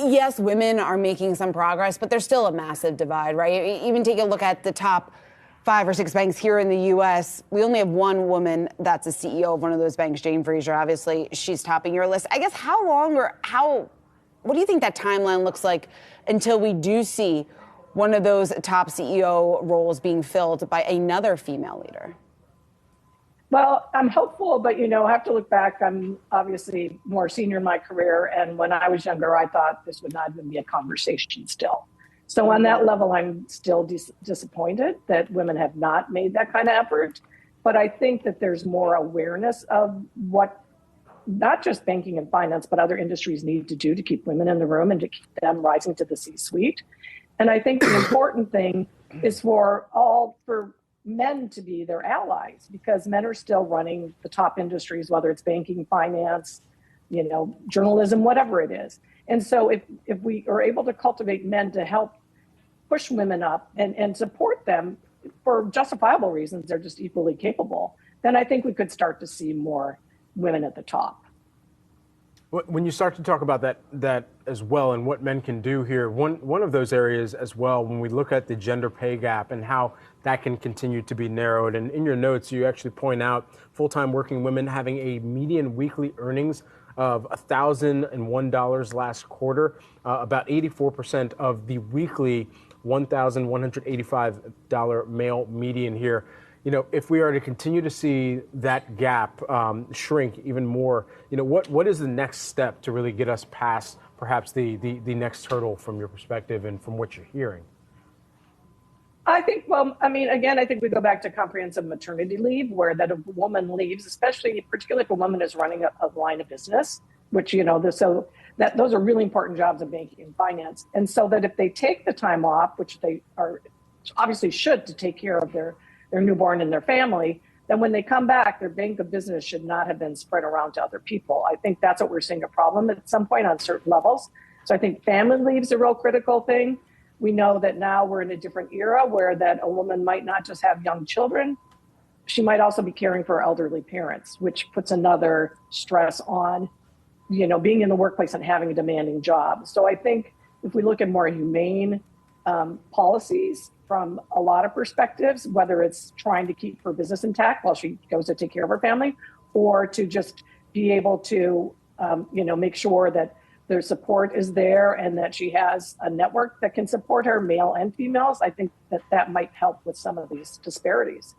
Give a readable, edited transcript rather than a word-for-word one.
yes, women are making some progress, but there's still a massive divide, right? Even take a look at the top 5 or 6 banks here in the U.S. We only have one woman that's a CEO of one of those banks, Jane Fraser. Obviously, she's topping your list. I guess what do you think that timeline looks like until we do see one of those top CEO roles being filled by another female leader? Well, I'm hopeful, but, I have to look back. I'm obviously more senior in my career. And when I was younger, I thought this would not even be a conversation still. So on that level, I'm still disappointed that women have not made that kind of effort. But I think that there's more awareness of what not just banking and finance, but other industries need to do to keep women in the room and to keep them rising to the C-suite. And I think the important thing is for men to be their allies, because men are still running the top industries, whether it's banking, finance, journalism, whatever it is. And so if we are able to cultivate men to help push women up and support them for justifiable reasons, they're just equally capable, then I think we could start to see more women at the top. When you start to talk about that as well and what men can do here, one of those areas as well, when we look at the gender pay gap and how that can continue to be narrowed, and in your notes you actually point out full-time working women having a median weekly earnings of $1,001 last quarter, about 84% of the weekly $1,185 male median here. If we are to continue to see that gap shrink even more, what is the next step to really get us past perhaps the next hurdle from your perspective and from what you're hearing? I think, I think we go back to comprehensive maternity leave, where that a woman leaves, particularly if a woman is running a line of business, which, so that those are really important jobs in banking and finance. And so that if they take the time off, which they are obviously should to take care of their newborn and their family, then when they come back, their bank of business should not have been spread around to other people. I think that's what we're seeing a problem at some point on certain levels. So I think family leave is a real critical thing. We know that now we're in a different era where that a woman might not just have young children, she might also be caring for elderly parents, which puts another stress on, being in the workplace and having a demanding job. So I think if we look at more humane policies from a lot of perspectives, whether it's trying to keep her business intact while she goes to take care of her family, or to just be able to, make sure that their support is there and that she has a network that can support her, male and females, I think that might help with some of these disparities.